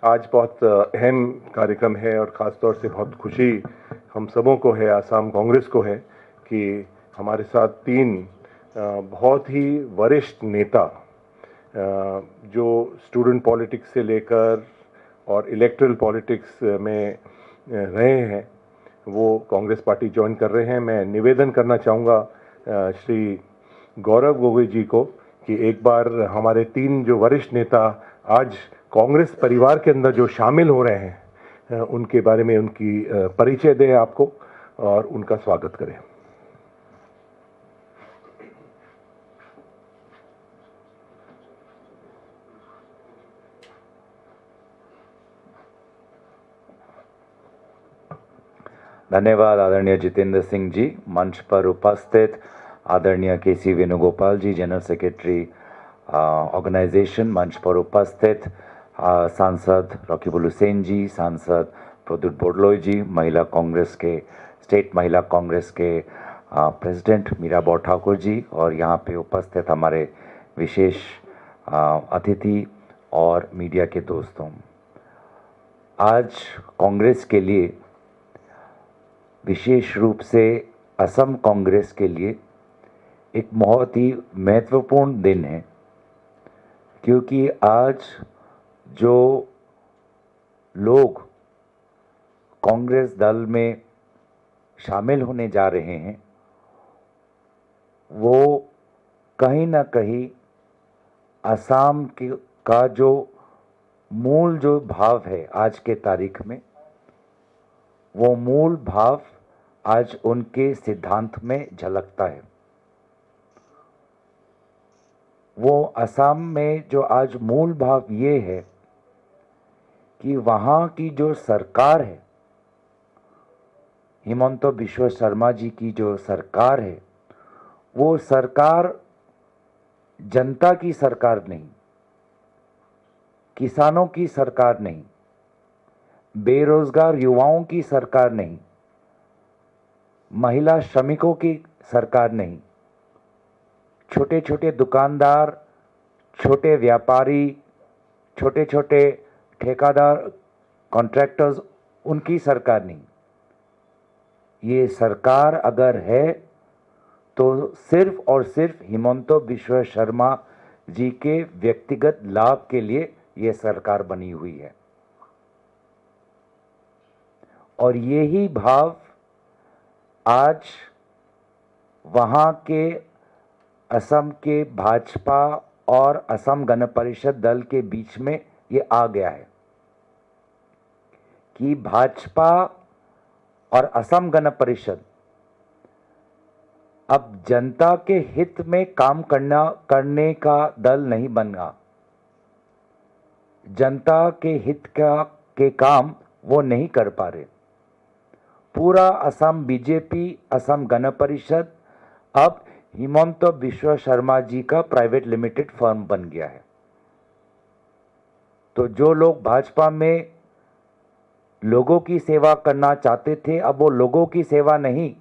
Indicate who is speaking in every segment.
Speaker 1: आज बहुत अहम कार्यक्रम है और ख़ास तौर से बहुत खुशी हम सबों को है, आसाम कांग्रेस को है कि हमारे साथ तीन बहुत ही वरिष्ठ नेता जो स्टूडेंट पॉलिटिक्स से लेकर और इलेक्ट्रल पॉलिटिक्स में रहे हैं, वो कांग्रेस पार्टी ज्वाइन कर रहे हैं। मैं निवेदन करना चाहूँगा श्री गौरव गोगोई जी को कि एक बार हमारे तीन जो वरिष्ठ नेता आज कांग्रेस परिवार के अंदर जो शामिल हो रहे हैं, उनके बारे में उनकी परिचय दें आपको और उनका स्वागत करें।
Speaker 2: धन्यवाद आदरणीय जितेंद्र सिंह जी। मंच पर उपस्थित आदरणीय केसी वेणुगोपाल जी, जनरल सेक्रेटरी ऑर्गेनाइजेशन, मंच पर उपस्थित सांसद रकीबुल हुसैन जी, सांसद प्रद्युत बोरदोलोई जी, महिला कांग्रेस के स्टेट महिला कांग्रेस के प्रेसिडेंट मीराबाई ठाकुर जी, और यहाँ पे उपस्थित हमारे विशेष अतिथि और मीडिया के दोस्तों, आज कांग्रेस के लिए, विशेष रूप से असम कांग्रेस के लिए एक बहुत ही महत्वपूर्ण दिन है, क्योंकि आज जो लोग कांग्रेस दल में शामिल होने जा रहे हैं, वो कहीं ना कहीं असम का जो मूल जो भाव है आज के तारीख में, वो मूल भाव आज उनके सिद्धांत में झलकता है। वो असम में जो आज मूल भाव ये है कि वहाँ की जो सरकार है, हिमंता बिश्वा शर्मा जी की जो सरकार है, वो सरकार जनता की सरकार नहीं, किसानों की सरकार नहीं, बेरोजगार युवाओं की सरकार नहीं, महिला श्रमिकों की सरकार नहीं, छोटे छोटे दुकानदार, छोटे व्यापारी, छोटे छोटे ठेकेदार, कॉन्ट्रैक्टर्स, उनकी सरकार नहीं। ये सरकार अगर है तो सिर्फ और सिर्फ हिमंता बिश्वा शर्मा जी के व्यक्तिगत लाभ के लिए ये सरकार बनी हुई है। और यही भाव आज वहाँ के असम के भाजपा और असम गण परिषद दल के बीच में ये आ गया है कि भाजपा और असम गण परिषद अब जनता के हित में काम करने का दल नहीं बना। जनता के हित के काम वो नहीं कर पा रहे। पूरा असम बीजेपी, असम गण परिषद अब हिमंता बिश्वा शर्मा जी का प्राइवेट लिमिटेड फर्म बन गया है। तो जो लोग भाजपा में लोगों की सेवा करना चाहते थे, अब वो लोगों की सेवा नहीं,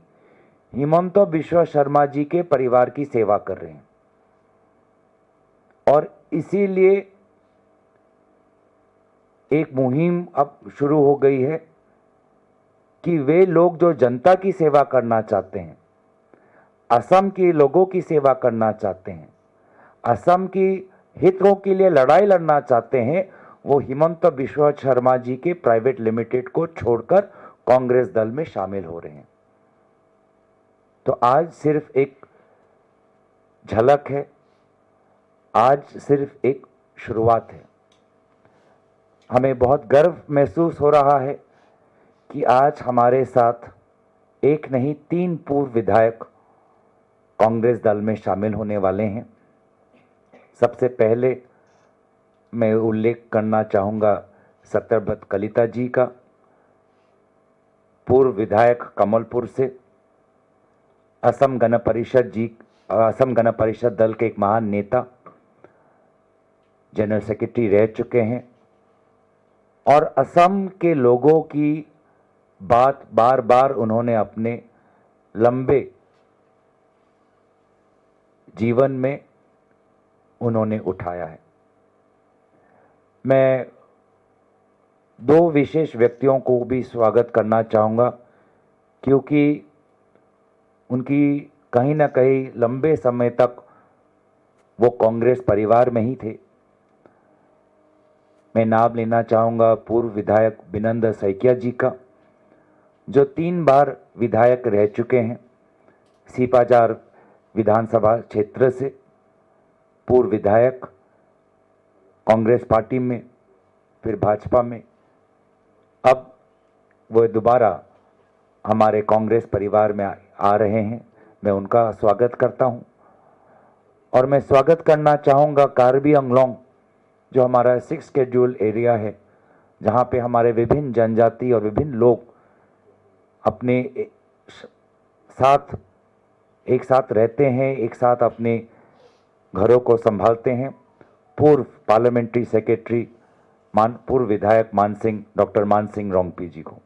Speaker 2: हिमंता बिश्वा शर्मा जी के परिवार की सेवा कर रहे हैं। और इसीलिए एक मुहिम अब शुरू हो गई है कि वे लोग जो जनता की सेवा करना चाहते हैं, असम के लोगों की सेवा करना चाहते हैं, असम की हितों के लिए लड़ाई लड़ना चाहते हैं, वो हिमंता बिश्वा शर्मा जी के प्राइवेट लिमिटेड को छोड़कर कांग्रेस दल में शामिल हो रहे हैं। तो आज सिर्फ एक झलक है, आज सिर्फ एक शुरुआत है। हमें बहुत गर्व महसूस हो रहा है कि आज हमारे साथ एक नहीं 3 पूर्व विधायक कांग्रेस दल में शामिल होने वाले हैं। सबसे पहले मैं उल्लेख करना चाहूँगा सत्यव्रत कलिता जी का, पूर्व विधायक कमलपुर से, असम गण परिषद दल के एक महान नेता, जनरल सेक्रेटरी रह चुके हैं और असम के लोगों की बात बार बार उन्होंने अपने लंबे जीवन में उन्होंने उठाया है। मैं दो विशेष व्यक्तियों को भी स्वागत करना चाहूँगा, क्योंकि उनकी कहीं ना कहीं लंबे समय तक वो कांग्रेस परिवार में ही थे। मैं नाम लेना चाहूँगा पूर्व विधायक बिनंद सैकिया जी का, जो 3 बार विधायक रह चुके हैं सीपाजार विधानसभा क्षेत्र से, पूर्व विधायक, कांग्रेस पार्टी में, फिर भाजपा में, अब वो दोबारा हमारे कांग्रेस परिवार में आ रहे हैं। मैं उनका स्वागत करता हूं। और मैं स्वागत करना चाहूँगा कार्बी अंगलोंग, जो हमारा 6 शेड्यूल एरिया है, जहाँ पे हमारे विभिन्न जनजाति और विभिन्न लोग अपने साथ एक साथ रहते हैं, एक साथ अपने घरों को संभालते हैं। पूर्व पार्लियामेंट्री सेक्रेटरी पूर्व विधायक डॉक्टर मान सिंह रोंगपी जी को।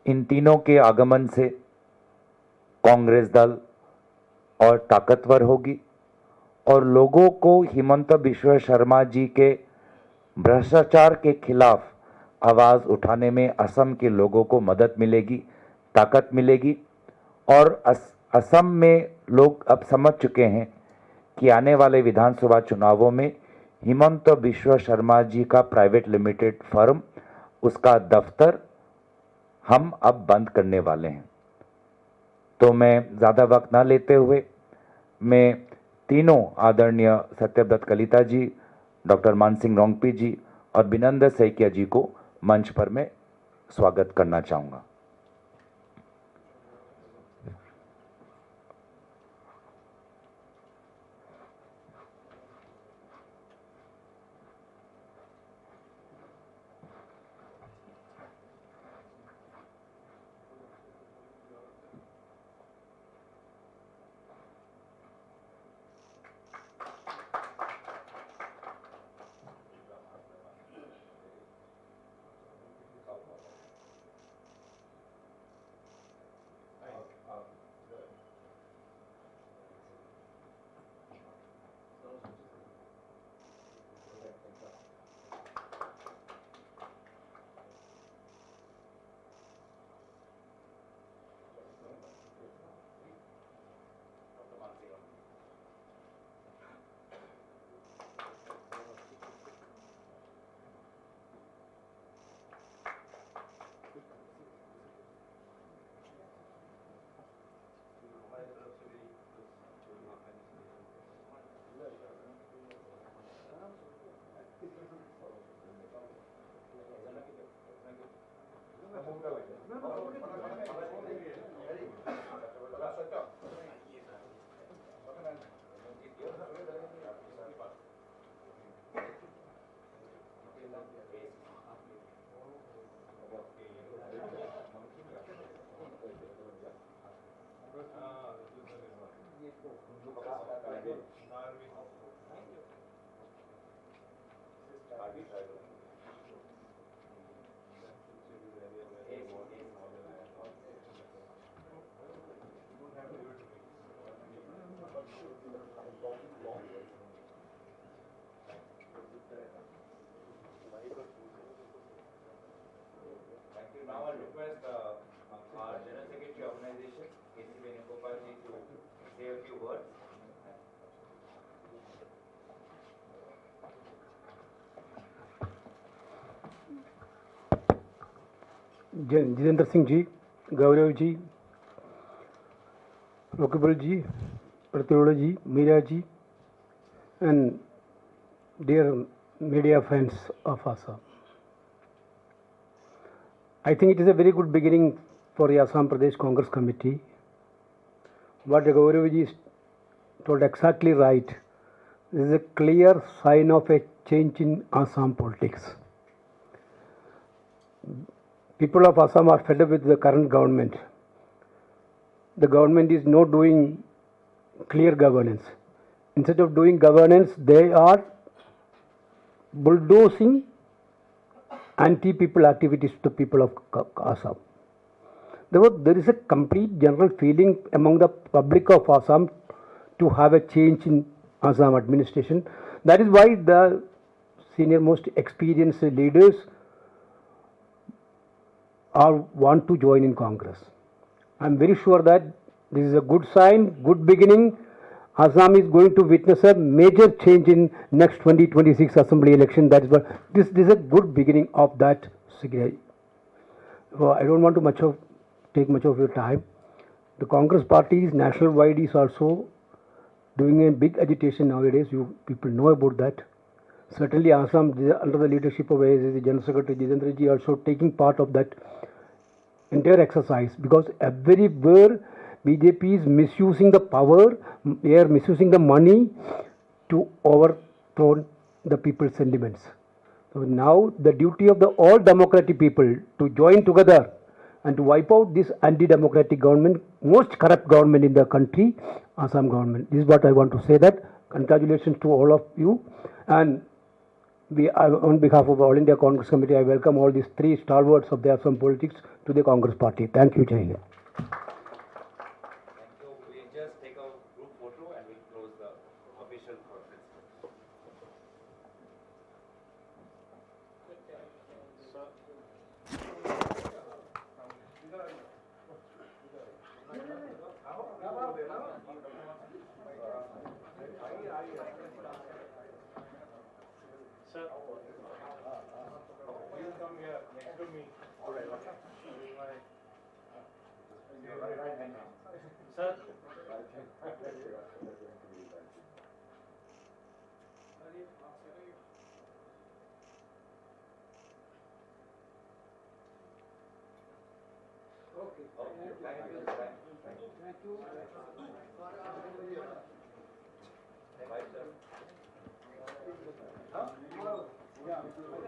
Speaker 2: इन तीनों के आगमन से कांग्रेस दल और ताकतवर होगी और लोगों को हिमंत बिश्व शर्मा जी के भ्रष्टाचार के खिलाफ आवाज़ उठाने में असम के लोगों को मदद मिलेगी, ताकत मिलेगी। और असम में लोग अब समझ चुके हैं कि आने वाले विधानसभा चुनावों में हिमंत बिश्व शर्मा जी का प्राइवेट लिमिटेड फर्म, उसका दफ्तर हम अब बंद करने वाले हैं। तो मैं ज़्यादा वक्त ना लेते हुए मैं तीनों आदरणीय सत्यव्रत कलिता जी, डॉक्टर मान सिंह रोंगपी जी और बिनंद सैकिया जी को मंच पर मैं स्वागत करना चाहूँगा।
Speaker 3: Now I'll request our General Secretary Organization, KC Venugopal ji, to say a few words.
Speaker 4: Jitendra Singh ji, Gaurav ji, रोकेबल जी, प्रतिरोध जी, Meera ji, and dear media friends of Assam. I think it is a very good beginning for the Assam Pradesh Congress Committee. What Gaurav ji told exactly right. This is a clear sign of a change in Assam politics. People of Assam are fed up with the current government. The government is not doing clear governance. Instead of doing governance, they are bulldozing anti-people activities to the people of Assam. Therefore, there is a complete general feeling among the public of Assam to have a change in Assam administration. That is why the senior most experienced leaders or want to join in Congress. I'm very sure that this is a good sign, good beginning. Assam is going to witness a major change in next 2026 assembly election. That is what this is a good beginning of that. So I don't want to take much of your time. The Congress party is national wide is also doing a big agitation nowadays. You people know about that. Certainly Assam under the leadership of AICC General Secretary Jitendra ji also taking part of that entire exercise, because everywhere BJP is misusing the power, they are misusing the money to overthrow the people's sentiments. So now the duty of the all democratic people to join together and to wipe out this anti-democratic government, most corrupt government in the country, Assam government. This is what I want to say. That congratulations to all of you, and on behalf of All India Congress Committee, I welcome all these three stalwarts of the Assam politics to the Congress party. Thank you, Jai Hind.
Speaker 3: Thank you. We just take a group photo and we close the official conference. Sir, please come here next to me. Sir.